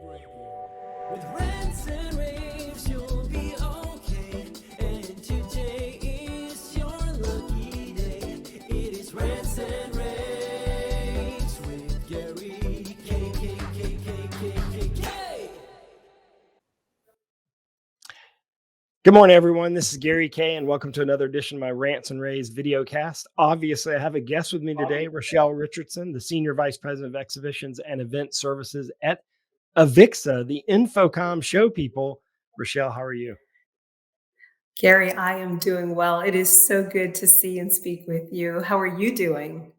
With rants and raves, you'll be okay. And today is your lucky day. It is rants and raves with Gary K. Good morning, everyone. This is Gary K, and welcome to another edition of my Rants and Raves video cast. Obviously, I have a guest with me today, Rochelle Richardson, the Senior Vice President of Exhibitions and Event Services at AVIXA, the Infocom show people. Rochelle, how are you? Gary, I am doing well. It is so good to see and speak with you. How are you doing?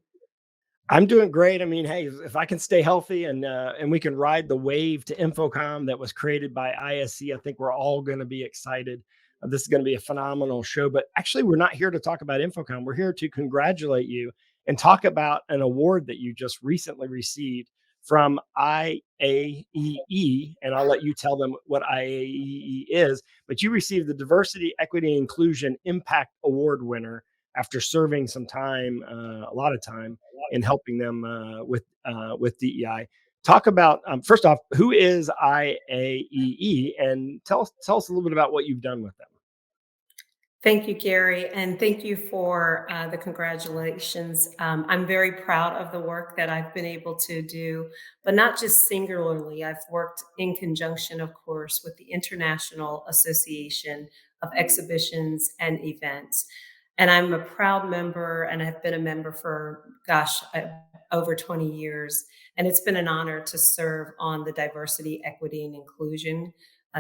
I'm doing great. I mean, hey, if I can stay healthy and we can ride the wave to Infocom that was created by ISC, I think we're all going to be excited. This is going to be a phenomenal show. But actually, we're not here to talk about Infocom. We're here to congratulate you and talk about an award that you just recently received from IAEE. And I'll let you tell them what IAEE is. But you received the Diversity, Equity, and Inclusion Impact Award winner after serving some time, a lot of time in helping them with DEI. Talk about first off, who is IAEE, and tell us a little bit about what you've done with them. Thank you, Gary, and thank you for the congratulations. I'm very proud of the work that I've been able to do, but not just singularly. I've worked in conjunction, of course, with the International Association of Exhibitions and Events. And I'm a proud member, and I've been a member for, over 20 years. And it's been an honor to serve on the Diversity, Equity, and Inclusion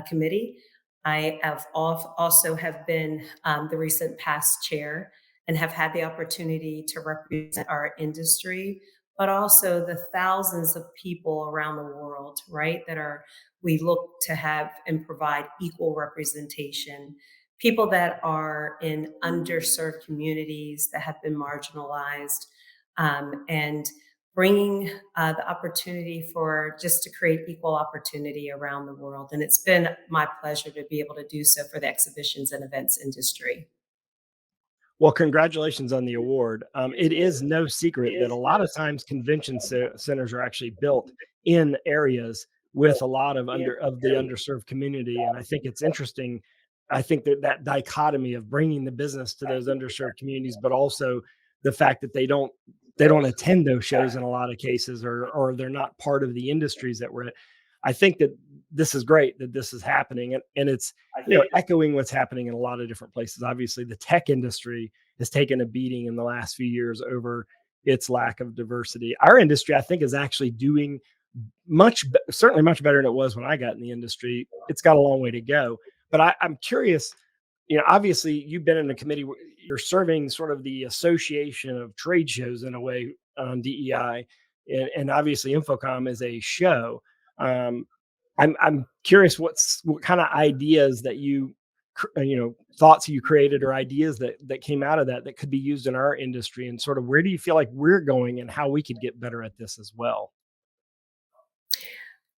Committee. I have also have been the recent past chair and have had the opportunity to represent our industry, but also the thousands of people around the world, right, we look to have and provide equal representation. People that are in underserved communities that have been marginalized, and bringing the opportunity for just to create equal opportunity around the world. And it's been my pleasure to be able to do so for the exhibitions and events industry. Well, congratulations on the award. It is no secret that a lot of times convention centers are actually built in areas with a lot of the underserved community, and I think it's interesting. I think that dichotomy of bringing the business to those underserved communities, but also the fact that they don't attend those shows in a lot of cases, or they're not part of the industries that we're in. I think that this is great that this is happening, and it's echoing what's happening in a lot of different places. Obviously, the tech industry has taken a beating in the last few years over its lack of diversity. Our industry, I think, is actually doing certainly much better than it was when I got in the industry. It's got a long way to go, but I'm curious. Obviously, you've been in a committee. You're serving sort of the association of trade shows in a way on DEI, and obviously, Infocom is a show. Um, I'm curious what kind of ideas that thoughts you created or ideas that came out of that could be used in our industry, and sort of where do you feel like we're going and how we could get better at this as well.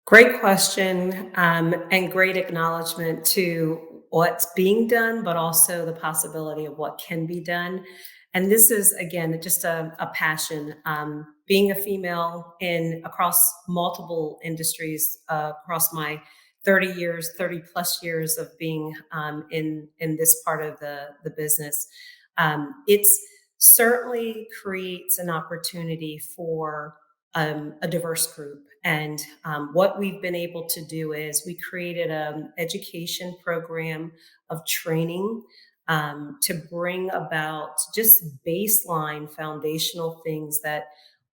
Great question, and great acknowledgement to what's being done, but also the possibility of what can be done. And this is, again, just a passion. Being a female across multiple industries, across my 30 plus years of being in this part of the business, it's certainly creates an opportunity for a diverse group. And what we've been able to do is we created an education program of training to bring about just baseline foundational things that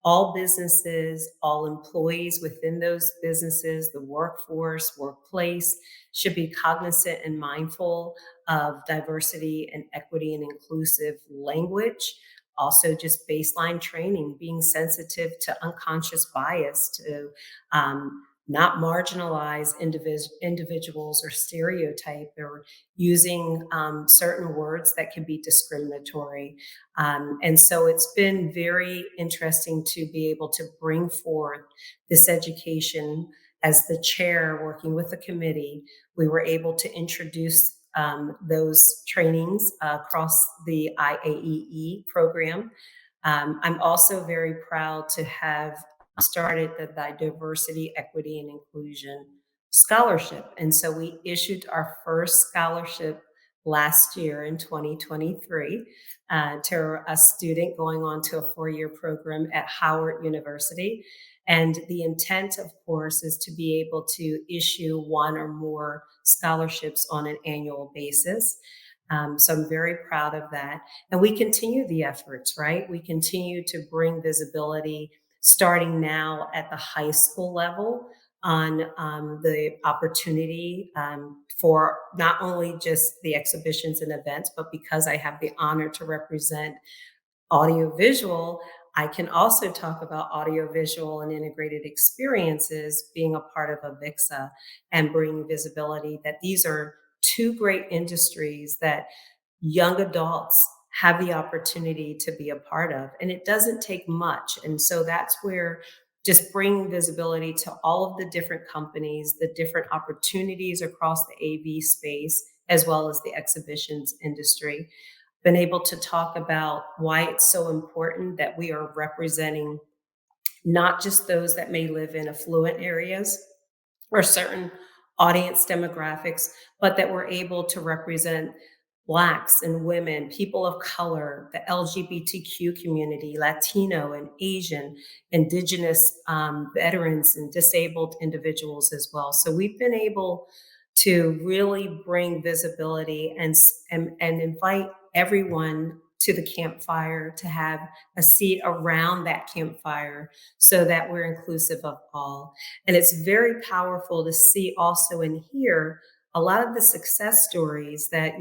all businesses, all employees within those businesses, the workplace should be cognizant and mindful of diversity and equity and inclusive language. Also, just baseline training, being sensitive to unconscious bias, to not marginalize individuals or stereotype, or using certain words that can be discriminatory. And so it's been very interesting to be able to bring forth this education. As the chair, working with the committee, we were able to introduce those trainings across the IAEE program. I'm also very proud to have started the Diversity, Equity, and Inclusion scholarship. And so we issued our first scholarship last year in 2023 to a student going on to a 4-year program at Howard University. And the intent, of course, is to be able to issue one or more scholarships on an annual basis. So I'm very proud of that. And we continue the efforts, right? We continue to bring visibility starting now at the high school level on the opportunity for not only just the exhibitions and events, but because I have the honor to represent audiovisual, I can also talk about audiovisual and integrated experiences being a part of AVIXA and bring visibility that these are two great industries that young adults have the opportunity to be a part of. And it doesn't take much. And so that's where just bringing visibility to all of the different companies, the different opportunities across the AV space, as well as the exhibitions industry, been able to talk about why it's so important that we are representing not just those that may live in affluent areas or certain audience demographics, but that we're able to represent Blacks and women, people of color, the LGBTQ community, Latino and Asian, Indigenous veterans, and disabled individuals as well. So we've been able to really bring visibility and invite everyone to the campfire to have a seat around that campfire so that we're inclusive of all. And it's very powerful to see also and hear a lot of the success stories that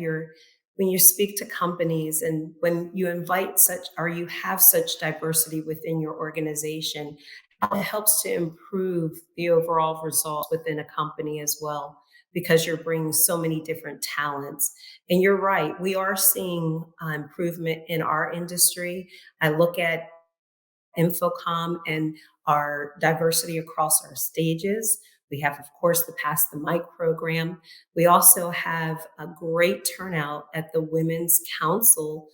when you speak to companies and when you invite such or you have such diversity within your organization, how it helps to improve the overall results within a company as well, because you're bringing so many different talents. And you're right, we are seeing improvement in our industry. I look at Infocom and our diversity across our stages. We have, of course, the Pass the Mic program. We also have a great turnout at the Women's Council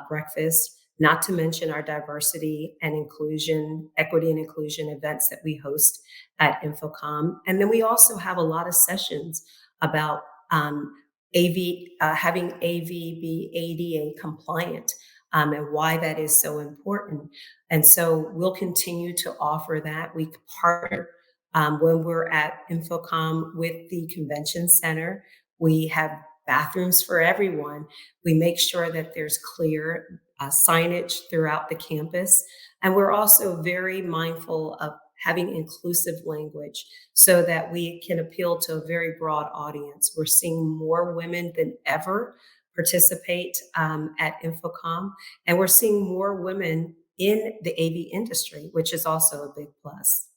breakfast, not to mention our diversity and inclusion, equity and inclusion events that we host at Infocom. And then we also have a lot of sessions about having AV be ADA compliant and why that is so important. And so we'll continue to offer that. We partner when we're at Infocom with the convention center. We have bathrooms for everyone. We make sure that there's clear signage throughout the campus. And we're also very mindful of having inclusive language so that we can appeal to a very broad audience. We're seeing more women than ever participate at Infocom, and we're seeing more women in the AV industry, which is also a big plus.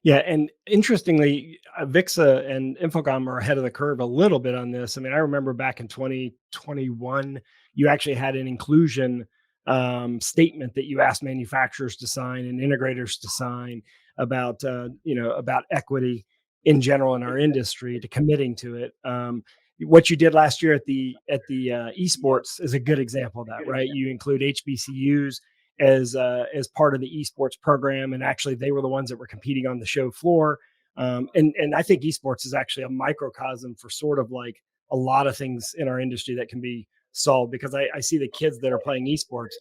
Yeah, and interestingly, VIXA and Infocom are ahead of the curve a little bit on this. I mean, I remember back in 2021, you actually had an inclusion statement that you asked manufacturers to sign and integrators to sign about, about equity in general in our industry, to committing to it. What you did last year at the esports is a good example of that, right? You include HBCUs as part of the esports program, and actually they were the ones that were competing on the show floor. And I think esports is actually a microcosm for sort of like a lot of things in our industry that can be solved, because I see the kids that are playing esports.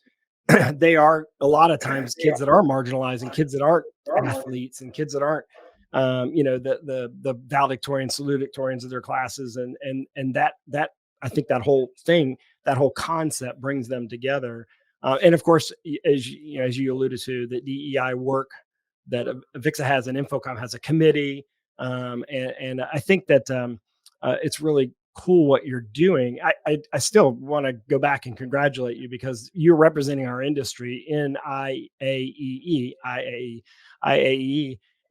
They are a lot of times kids that are marginalized and kids that aren't athletes and kids that aren't the valedictorians, salutatorians of their classes, and that I think that whole thing, that whole concept brings them together. And of course, as you alluded to, the DEI work that AVIXA has and Infocom has a committee, and I think that it's really cool what you're doing. I still want to go back and congratulate you, because you're representing our industry in IAEE,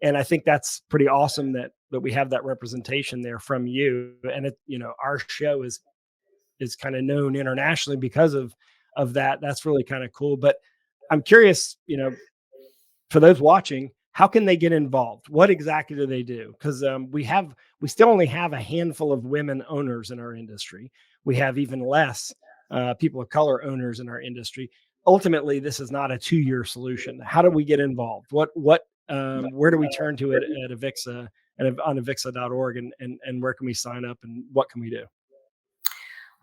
and I think that's pretty awesome that we have that representation there from you. And our show is kind of known internationally because of that. That's really kind of cool. But I'm curious, for those watching, how can they get involved? What exactly do they do? Because we still only have a handful of women owners in our industry. We have even less people of color owners in our industry. Ultimately, this is not a 2-year solution. How do we get involved? Where do we turn to it at AVIXA and on avixa.org, and where can we sign up and what can we do?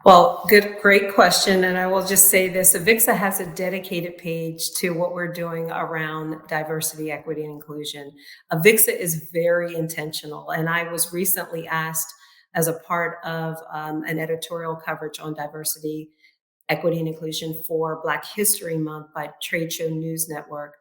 Well, great question. And I will just say this, AVIXA has a dedicated page to what we're doing around diversity, equity, and inclusion. AVIXA is very intentional. And I was recently asked as a part of an editorial coverage on diversity, equity, and inclusion for Black History Month by Trade Show News Network.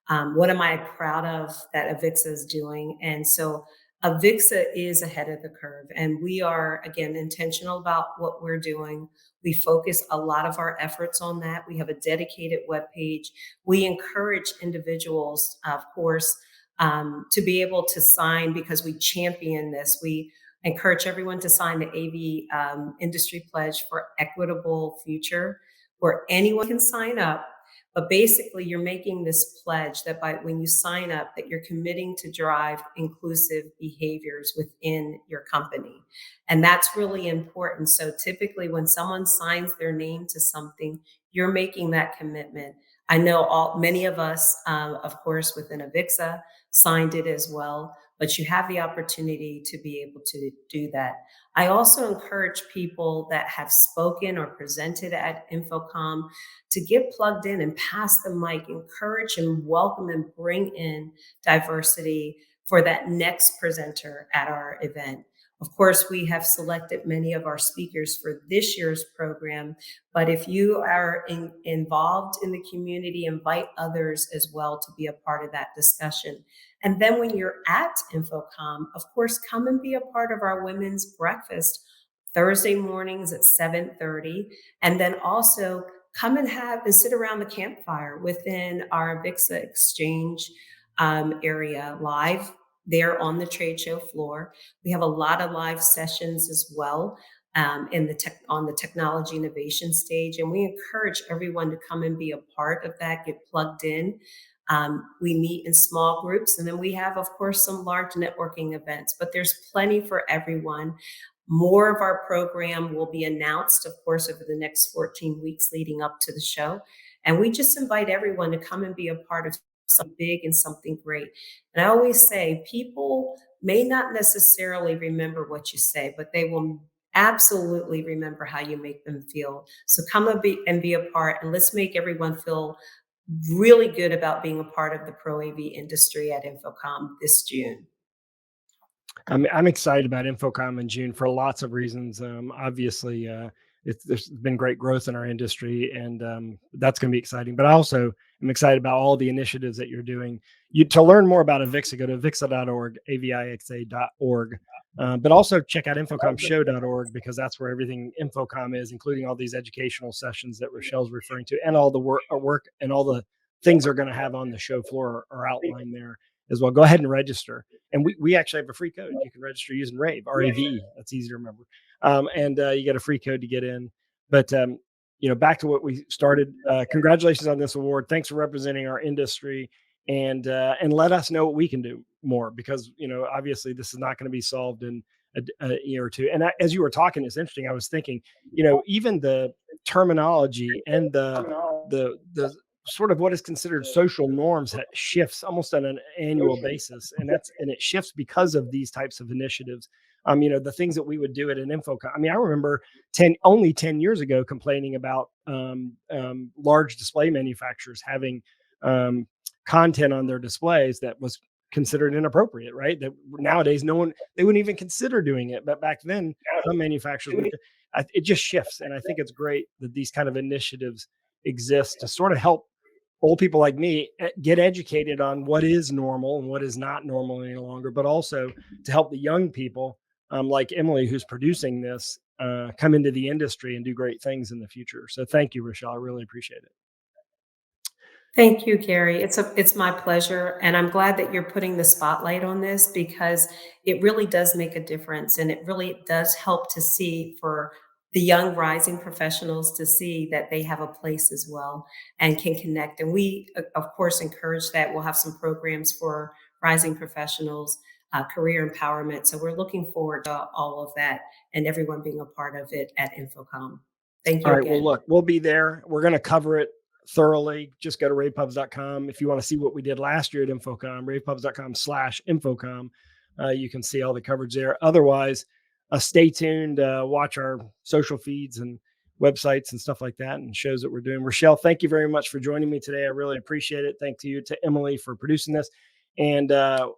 What am I proud of that AVIXA is doing? And so AVIXA is ahead of the curve, and we are, again, intentional about what we're doing. We focus a lot of our efforts on that. We have a dedicated webpage. We encourage individuals, of course, to be able to sign because we champion this. We encourage everyone to sign the AV Industry Pledge for Equitable Future, where anyone can sign up. But basically, you're making this pledge that when you sign up, that you're committing to drive inclusive behaviors within your company. And that's really important. So typically when someone signs their name to something, you're making that commitment. I know many of us, of course, within AVIXA signed it as well, but you have the opportunity to be able to do that. I also encourage people that have spoken or presented at InfoComm to get plugged in and pass the mic, encourage and welcome and bring in diversity for that next presenter at our event. Of course, we have selected many of our speakers for this year's program, but if you are involved in the community, invite others as well to be a part of that discussion. And then when you're at InfoComm, of course, come and be a part of our women's breakfast Thursday mornings at 7:30. And then also come and sit around the campfire within our AVIXA Exchange area live there on the trade show floor. We have a lot of live sessions as well on the technology innovation stage. And we encourage everyone to come and be a part of that, get plugged in. We meet in small groups, and then we have, of course, some large networking events, but there's plenty for everyone. More of our program will be announced, of course, over the next 14 weeks leading up to the show. And we just invite everyone to come and be a part of something big and something great. And I always say, people may not necessarily remember what you say, but they will absolutely remember how you make them feel. So come and be a part, and let's make everyone feel really good about being a part of the Pro AV industry at InfoComm this June. I'm excited about InfoComm in June for lots of reasons. Obviously, there's been great growth in our industry, and that's going to be exciting. But I also am excited about all the initiatives that you're doing. To learn more about AVIXA, go to avixa.org, avixa.org. But also check out infocommshow.org, because that's where everything InfoComm is, including all these educational sessions that Rochelle's referring to, and all the work and all the things they're going to have on the show floor are outlined there as well. Go ahead and register. And we actually have a free code. You can register using rAVe, rAVE. That's easy to remember. And you get a free code to get in. But back to what we started. Congratulations on this award. Thanks for representing our industry, and let us know what we can do more, because obviously this is not going to be solved in a year or two. And as you were talking, it's interesting. I was thinking, even the terminology and the sort of what is considered social norms shifts almost on an annual basis, and it shifts because of these types of initiatives. The things that we would do at an InfoComm. I mean, I remember only 10 years ago complaining about large display manufacturers having content on their displays that was considered inappropriate, right? That nowadays they wouldn't even consider doing it, but back then some manufacturers would. It just shifts, and I think it's great that these kind of initiatives exist to sort of help old people like me get educated on what is normal and what is not normal any longer, but also to help the young people like Emily, who's producing this, come into the industry and do great things in the future. So thank you, Rochelle. I really appreciate it. Thank you, Gary. It's my pleasure. And I'm glad that you're putting the spotlight on this, because it really does make a difference. And it really does help to see for the young rising professionals to see that they have a place as well and can connect. And we, of course, encourage that. We'll have some programs for rising professionals, career empowerment. So we're looking forward to all of that and everyone being a part of it at InfoComm. Thank you. All right. Again. Well, look, we'll be there. We're going to cover it thoroughly. Just go to ravepubs.com if you want to see what we did last year at InfoComm, ravepubs.com/InfoComm. You can see all the coverage there. Otherwise, stay tuned. Watch our social feeds and websites and stuff like that, and shows that we're doing. Rochelle, thank you very much for joining me today. I really appreciate it. Thank you to Emily for producing this. And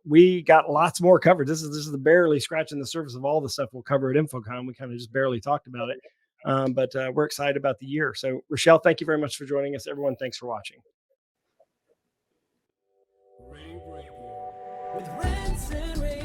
we got lots more coverage. This is the barely scratching the surface of all the stuff we'll cover at InfoComm. We kind of just barely talked about it, but we're excited about the year. So, Rochelle, thank you very much for joining us. Everyone, thanks for watching. With rants and raves.